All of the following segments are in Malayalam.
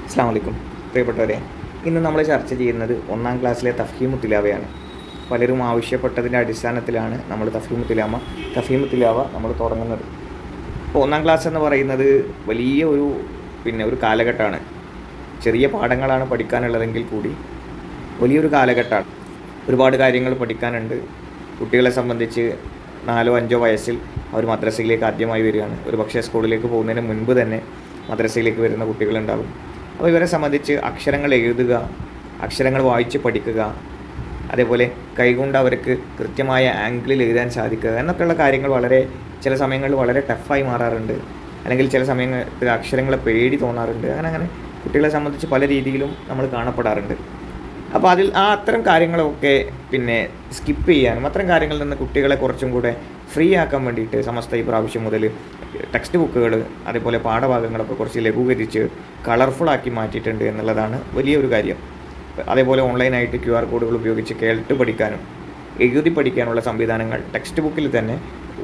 അസ്സലാമു അലൈക്കും പ്രിയപ്പെട്ടവരെ, ഇന്ന് നമ്മൾ ചർച്ച ചെയ്യുന്നത് 1-ാം ക്ലാസ്സിലെ തഫ്ഹീമു തിലാവയാണ്. പലരും ആവശ്യപ്പെട്ടതിൻ്റെ അടിസ്ഥാനത്തിലാണ് നമ്മൾ തഫ്ഹീമു തിലാവ നമ്മൾ തുടങ്ങുന്നത്. അപ്പോൾ 1-ാം ക്ലാസ് എന്ന് പറയുന്നത് വലിയ ഒരു കാലഘട്ടമാണ്. ചെറിയ പാഠങ്ങളാണ് പഠിക്കാനുള്ളതെങ്കിൽ കൂടി വലിയൊരു കാലഘട്ടമാണ്. ഒരുപാട് കാര്യങ്ങൾ പഠിക്കാനുണ്ട്. കുട്ടികളെ സംബന്ധിച്ച് 4-5 വയസ്സിൽ അവർ മദ്രസയിലേക്ക് ആദ്യമായി വരികയാണ്. ഒരു പക്ഷേ സ്കൂളിലേക്ക് പോകുന്നതിന് മുൻപ് തന്നെ മദ്രസയിലേക്ക് വരുന്ന കുട്ടികളുണ്ടാകും. അപ്പോൾ ഇവരെ സംബന്ധിച്ച് അക്ഷരങ്ങൾ എഴുതുക, അക്ഷരങ്ങൾ വായിച്ച് പഠിക്കുക, അതേപോലെ കൈകൊണ്ട് അവർക്ക് കൃത്യമായ ആംഗിളിൽ എഴുതാൻ സാധിക്കുക എന്നൊക്കെയുള്ള കാര്യങ്ങൾ ചില സമയങ്ങളിൽ വളരെ ടഫായി മാറാറുണ്ട്. അല്ലെങ്കിൽ ചില സമയങ്ങളിൽ അക്ഷരങ്ങളെ പേടി തോന്നാറുണ്ട്. അങ്ങനെ കുട്ടികളെ സംബന്ധിച്ച് പല രീതിയിലും നമ്മൾ കാണപ്പെടാറുണ്ട്. അപ്പോൾ അത്തരം കാര്യങ്ങളൊക്കെ സ്കിപ്പ് ചെയ്യാനും അത്തരം കാര്യങ്ങളിൽ നിന്ന് കുട്ടികളെ കുറച്ചും കൂടെ ഫ്രീ ആക്കാൻ വേണ്ടിയിട്ട് സമസ്ത ഈ പ്രാവശ്യം മുതൽ ടെക്സ്റ്റ് ബുക്കുകൾ അതേപോലെ പാഠഭാഗങ്ങളൊക്കെ കുറച്ച് ലഘൂകരിച്ച് കളർഫുള്ളാക്കി മാറ്റിയിട്ടുണ്ട് എന്നുള്ളതാണ് വലിയൊരു കാര്യം. അതേപോലെ ഓൺലൈനായിട്ട് QR കോഡുകൾ ഉപയോഗിച്ച് കേട്ട് പഠിക്കാനും എഴുതി പഠിക്കാനുള്ള സംവിധാനങ്ങൾ ടെക്സ്റ്റ് ബുക്കിൽ തന്നെ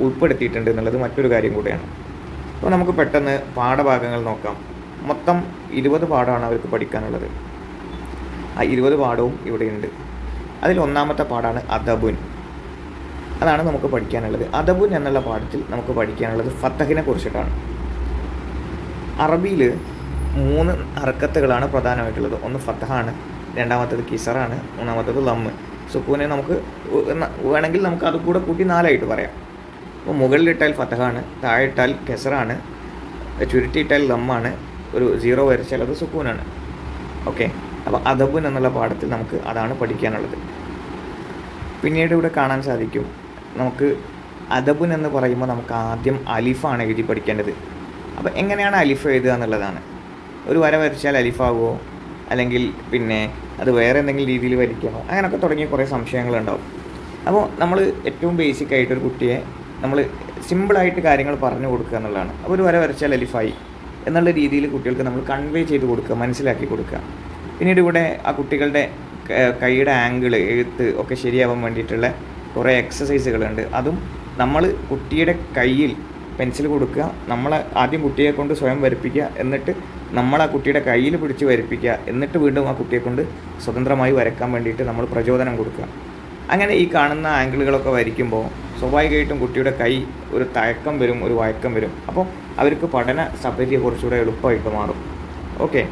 ഉൾപ്പെടുത്തിയിട്ടുണ്ട് എന്നുള്ളത് മറ്റൊരു കാര്യം കൂടിയാണ്. അപ്പോൾ നമുക്ക് പെട്ടെന്ന് പാഠഭാഗങ്ങൾ നോക്കാം. മൊത്തം 20 പാഠമാണ് അവർക്ക് പഠിക്കാനുള്ളത്. ആ 20 പാഠവും ഇവിടെയുണ്ട്. അതിൽ 1-ാമത്തെ പാഠമാണ് അദബുൻ. അതാണ് നമുക്ക് പഠിക്കാനുള്ളത്. അദബുൻ എന്നുള്ള പാഠത്തിൽ നമുക്ക് പഠിക്കാനുള്ളത് ഫത്തഹിനെ കുറിച്ചിട്ടാണ്. അറബിയിൽ 3 ഹർക്കത്തുകളാണ് പ്രധാനമായിട്ടുള്ളത്. ഒന്ന് ഫത്തഹാണ്, രണ്ടാമത്തേത് കിസറാണ്, മൂന്നാമത്തേത് ലമ്മ്. സുക്കൂനെ നമുക്ക് വേണമെങ്കിൽ നമുക്ക് അത് കൂടെ കൂട്ടി 4ആയിട്ട് പറയാം. അപ്പോൾ മുകളിലിട്ടാൽ ഫത്തഹാണ്, താഴെയിട്ടാൽ കെസറാണ്, ചുരുട്ടിയിട്ടാൽ ലമ്മാണ്, ഒരു 0 വരച്ചാൽ അത് സുക്കൂനാണ്. ഓക്കെ, അപ്പോൾ അദബുൻ എന്നുള്ള പാഠത്തിൽ നമുക്ക് അതാണ് പഠിക്കാനുള്ളത്. പിന്നീട് ഇവിടെ കാണാൻ സാധിക്കും, നമുക്ക് അദബുൻ എന്ന് പറയുമ്പോൾ നമുക്ക് ആദ്യം അലിഫാണ് എഴുതി പഠിക്കേണ്ടത്. അപ്പോൾ എങ്ങനെയാണ് അലിഫ് എഴുതുക എന്നുള്ളതാണ്. ഒരു വര വരച്ചാൽ അലിഫാകുമോ, അല്ലെങ്കിൽ അത് വേറെ എന്തെങ്കിലും രീതിയിൽ വരയ്ക്കണോ, അങ്ങനെയൊക്കെ തുടങ്ങിയ കുറേ സംശയങ്ങളുണ്ടാവും. അപ്പോൾ നമ്മൾ ഏറ്റവും ബേസിക്കായിട്ട് ഒരു കുട്ടിയെ നമ്മൾ സിമ്പിളായിട്ട് കാര്യങ്ങൾ പറഞ്ഞു കൊടുക്കുക എന്നുള്ളതാണ്. അപ്പോൾ ഒരു വര വരച്ചാൽ അലിഫായി എന്നുള്ള രീതിയിൽ കുട്ടികൾക്ക് നമ്മൾ കൺവേ ചെയ്ത് കൊടുക്കുക, മനസ്സിലാക്കി കൊടുക്കുക. പിന്നീട് ഇവിടെ ആ കുട്ടികളുടെ കൈയുടെ ആംഗിൾ, എഴുത്ത് ഒക്കെ ശരിയാവാൻ വേണ്ടിയിട്ടുള്ള കുറേ എക്സസൈസുകളുണ്ട്. അതും നമ്മൾ കുട്ടിയുടെ കയ്യിൽ പെൻസിൽ കൊടുക്കുക, നമ്മൾ ആദ്യം കുട്ടിയെ കൊണ്ട് സ്വയം വരപ്പിക്കുക, എന്നിട്ട് നമ്മൾ ആ കുട്ടിയുടെ കയ്യിൽ പിടിച്ച് വരപ്പിക്കുക, എന്നിട്ട് വീണ്ടും ആ കുട്ടിയെ കൊണ്ട് സ്വതന്ത്രമായി വരയ്ക്കാൻ വേണ്ടിയിട്ട് നമ്മൾ പ്രചോദനം കൊടുക്കുക. അങ്ങനെ ഈ കാണുന്ന ആംഗിളുകളൊക്കെ വരയ്ക്കുമ്പോൾ സ്വാഭാവികമായിട്ടും കുട്ടിയുടെ കൈ ഒരു വഴക്കം വരും. അപ്പോൾ അവർക്ക് പഠന സൗകര്യം കുറച്ചുകൂടെ എളുപ്പമായിട്ട് മാറും. ഓക്കെ.